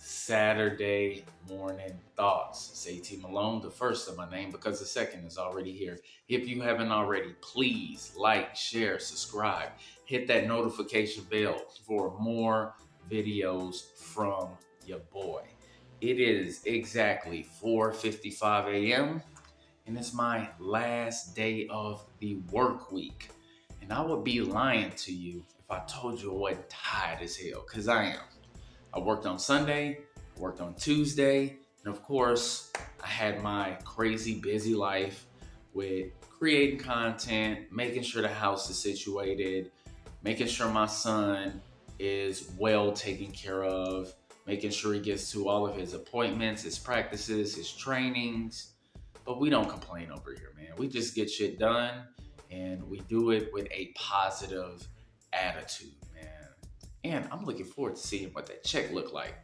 Saturday morning thoughts. It's AT Malone, the first of my name because the second is already here. If you haven't already, please like, share, subscribe, hit that notification bell for more videos from your boy. It is exactly 4:55 a.m. and it's my last day of the work week. And I would be lying to you if I told you I wasn't tired as hell, because I am. I worked on Sunday, I worked on Tuesday, and of course, I had my crazy busy life with creating content, making sure the house is situated, making sure my son is well taken care of, making sure he gets to all of his appointments, his practices, his trainings. But we don't complain over here, man. We just get shit done and we do it with a positive attitude, man. And I'm looking forward to seeing what that check look like.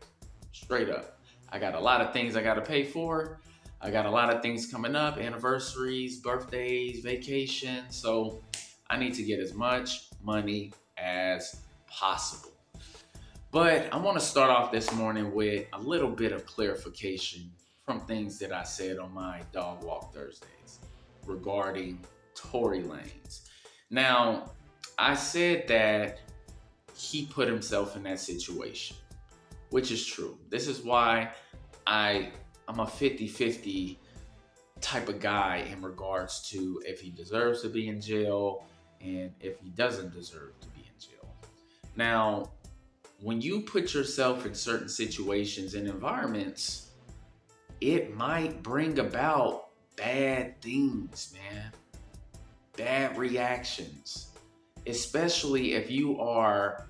Straight up. I got a lot of things I got to pay for. I got a lot of things coming up, anniversaries, birthdays, vacations. So I need to get as much money as possible. But I want to start off this morning with a little bit of clarification from things that I said on my Dog Walk Thursdays regarding Tory Lanez. Now, I said that he put himself in that situation, which is true. This is why I'm a 50-50 type of guy in regards to if he deserves to be in jail and if he doesn't deserve to be in jail. Now, when you put yourself in certain situations and environments, it might bring about bad things, man. Bad reactions. Especially if you are,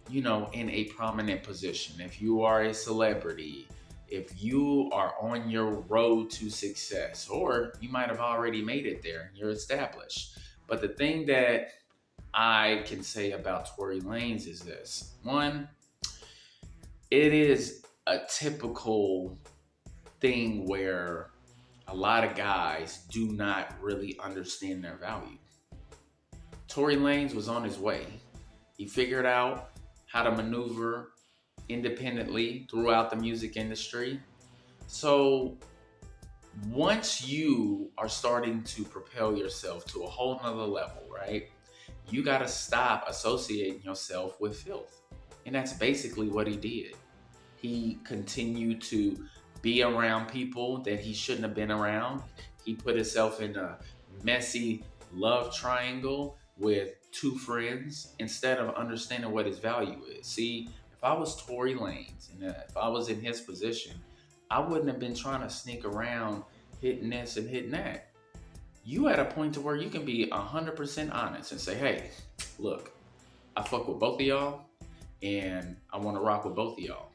in a prominent position, if you are a celebrity, if you are on your road to success, or you might have already made it there and you're established. But the thing that I can say about Tory Lanez is this. One, it is a typical thing where a lot of guys do not really understand their value. Tory Lanez was on his way. He figured out how to maneuver independently throughout the music industry. So once you are starting to propel yourself to a whole nother level, right? You got to stop associating yourself with filth. And that's basically what he did. He continued to be around people that he shouldn't have been around. He put himself in a messy love triangle with two friends instead of understanding what his value is. See, if I was Tory Lanez and if I was in his position, I wouldn't have been trying to sneak around hitting this and hitting that. You at a point to where you can be 100% honest and say, hey, look, I fuck with both of y'all and I want to rock with both of y'all.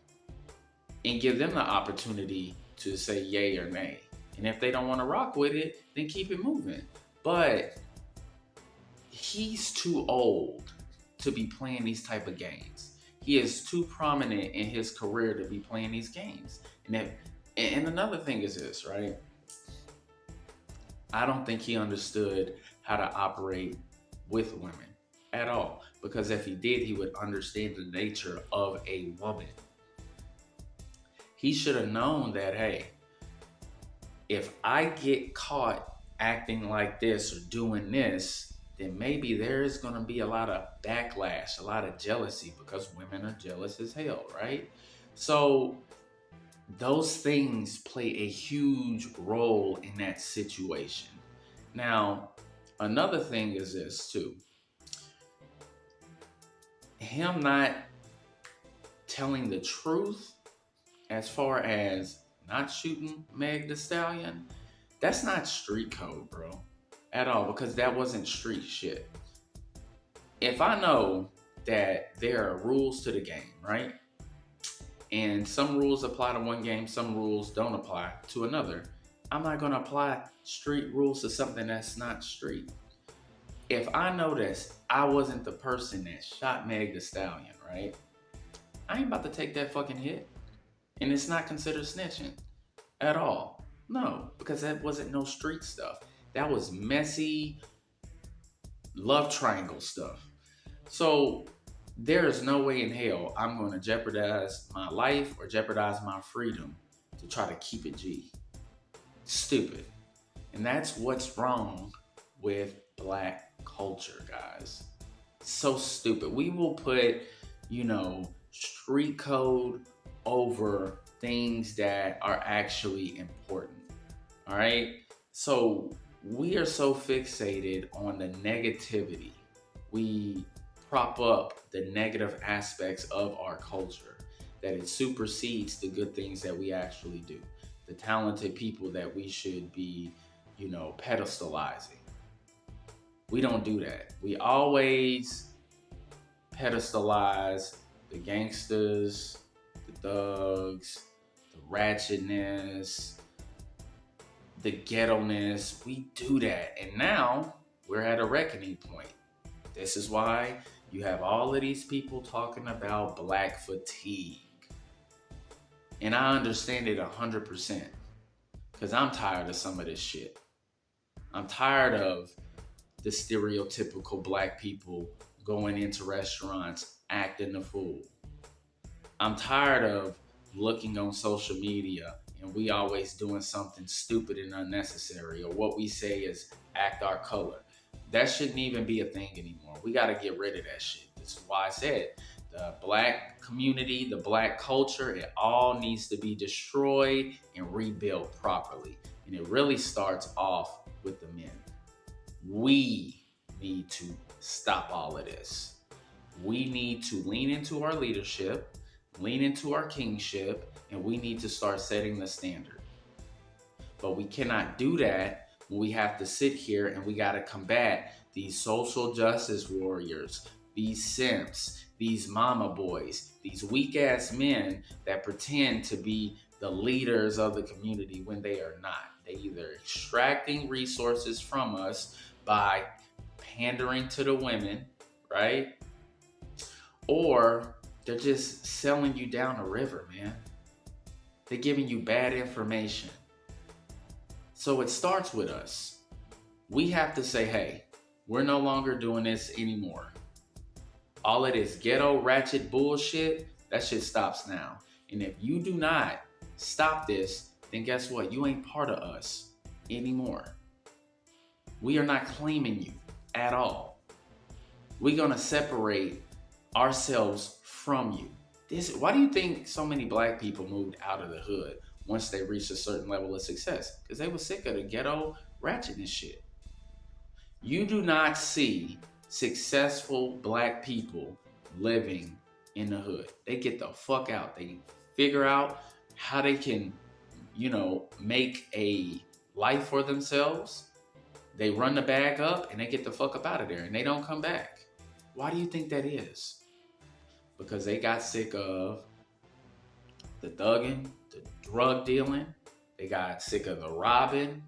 And give them the opportunity to say yay or nay. And if they don't want to rock with it, then keep it moving. But he's too old to be playing these type of games. He is too prominent in his career to be playing these games. And another thing is this, right? I don't think he understood how to operate with women at all. Because if he did, he would understand the nature of a woman. He should have known that, hey, if I get caught acting like this or doing this, then maybe there is going to be a lot of backlash, a lot of jealousy because women are jealous as hell, right? So those things play a huge role in that situation. Now, another thing is this too. Him not telling the truth as far as not shooting Meg Thee Stallion, that's not street code, bro, at all, because that wasn't street shit. If I know that there are rules to the game, right? And some rules apply to one game, some rules don't apply to another. I'm not going to apply street rules to something that's not street. If I notice I wasn't the person that shot Meg Thee Stallion, right? I ain't about to take that fucking hit. And it's not considered snitching at all. No, because that wasn't no street stuff. That was messy love triangle stuff. So There is no way in hell I'm going to jeopardize my life or jeopardize my freedom to try to keep it G. Stupid. And that's what's wrong with black culture, guys. So stupid. We will put, street code over things that are actually important. All right. So we are so fixated on the negativity. We prop up the negative aspects of our culture that it supersedes the good things that we actually do, the talented people that we should be, pedestalizing. We don't do that. We always pedestalize the gangsters, the thugs, the ratchetness, the ghetto-ness. We do that. And now we're at a reckoning point. This is why you have all of these people talking about black fatigue. And I understand it 100% because I'm tired of some of this shit. I'm tired of the stereotypical black people going into restaurants acting a fool. I'm tired of looking on social media and we always doing something stupid and unnecessary, or what we say is act our color. That shouldn't even be a thing anymore. We got to get rid of that shit. This is why I said the black community, the black culture, it all needs to be destroyed and rebuilt properly. And it really starts off with the men. We need to stop all of this. We need to lean into our leadership, lean into our kingship, and we need to start setting the standard. But we cannot do that when we have to sit here and we got to combat these social justice warriors, these simps, these mama boys, these weak ass men that pretend to be the leaders of the community when they are not. They either extracting resources from us by pandering to the women, right? Or they're just selling you down the river, man. They're giving you bad information. So it starts with us. We have to say, hey, we're no longer doing this anymore. All of this ghetto ratchet bullshit, that shit stops now. And if you do not stop this, then guess what? You ain't part of us anymore. We are not claiming you at all. We're going to separate ourselves from you. Why do you think so many black people moved out of the hood once they reached a certain level of success? Because they were sick of the ghetto ratchetness shit. You do not see successful black people living in the hood. They get the fuck out. They figure out how they can, make a life for themselves. They run the bag up and they get the fuck up out of there and they don't come back. Why do you think that is? Because they got sick of the thugging, the drug dealing. They got sick of the robbing,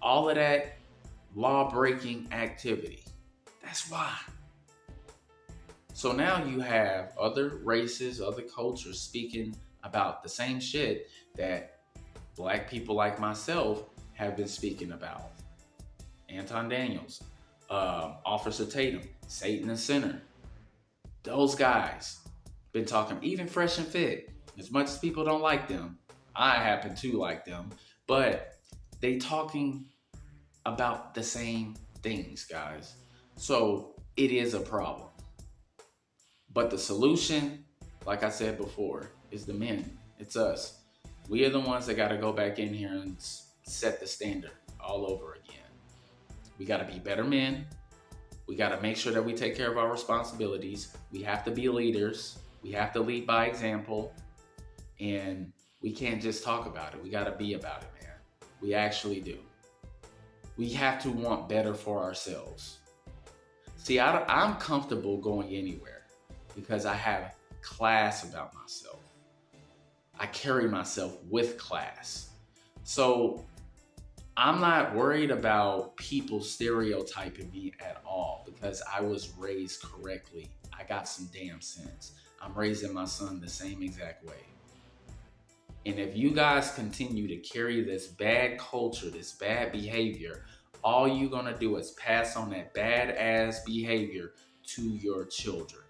all of that law-breaking activity. That's why. So now you have other races, other cultures speaking about the same shit that black people like myself have been speaking about. Anton Daniels, Officer Tatum, Satan the Sinner. Those guys been talking, even Fresh and Fit. As much as people don't like them, I happen to like them, but they talking about the same things, guys. So it is a problem. But the solution, like I said before, is the men. It's us. We are the ones that got to go back in here and set the standard all over again. We got to be better men. We got to make sure that we take care of our responsibilities. We have to be leaders. We have to lead by example. And we can't just talk about it. We got to be about it, man. We actually do. We have to want better for ourselves. See, I'm comfortable going anywhere because I have class about myself. I carry myself with class. So I'm not worried about people stereotyping me at all because I was raised correctly. I got some damn sense. I'm raising my son the same exact way. And if you guys continue to carry this bad culture, this bad behavior, all you're going to do is pass on that bad ass behavior to your children.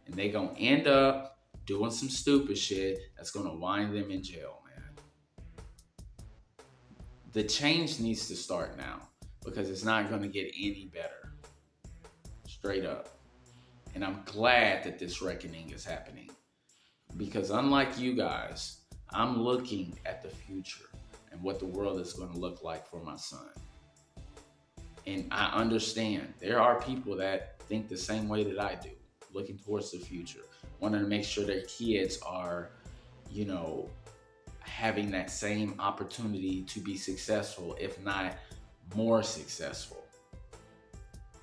And they gonna end up doing some stupid shit that's gonna wind them in jail, man. The change needs to start now because it's not gonna get any better. Straight up. And I'm glad that this reckoning is happening because unlike you guys, I'm looking at the future and what the world is going to look like for my son. And I understand there are people that think the same way that I do, looking towards the future, wanting to make sure their kids are, you know, having that same opportunity to be successful, if not more successful.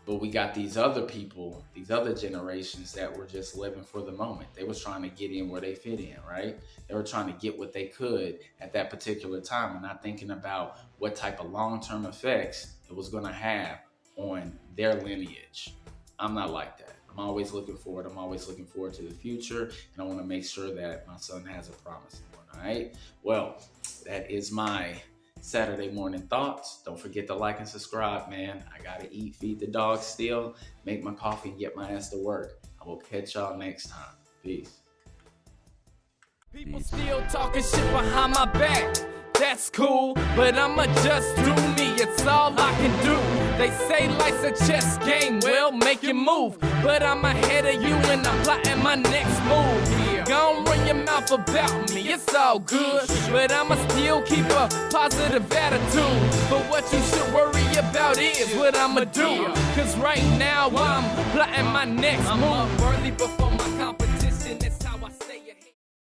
But we got these other people, these other generations that were just living for the moment. They was trying to get in where they fit in, right? They were trying to get what they could at that particular time and not thinking about what type of long-term effects it was gonna have on their lineage. I'm not like that. I'm always looking forward. I'm always looking forward to the future. And I wanna make sure that my son has a promising one, all right? Well, that is my Saturday morning thoughts. Don't forget to like and subscribe, man. I gotta eat, feed the dog still, make my coffee, and get my ass to work. I will catch y'all next time. Peace. People still talking shit behind my back. That's cool, but I'ma just do me. It's all I can do. They say life's a chess game. Well, make you move, but I'm ahead of you and I'm plotting my next move. Gon' run your mouth about me. It's all good, but I'ma still keep a positive attitude. But what you should worry about is what I'ma do. Cause right now I'm plotting my next move. I'm worthy before my competition.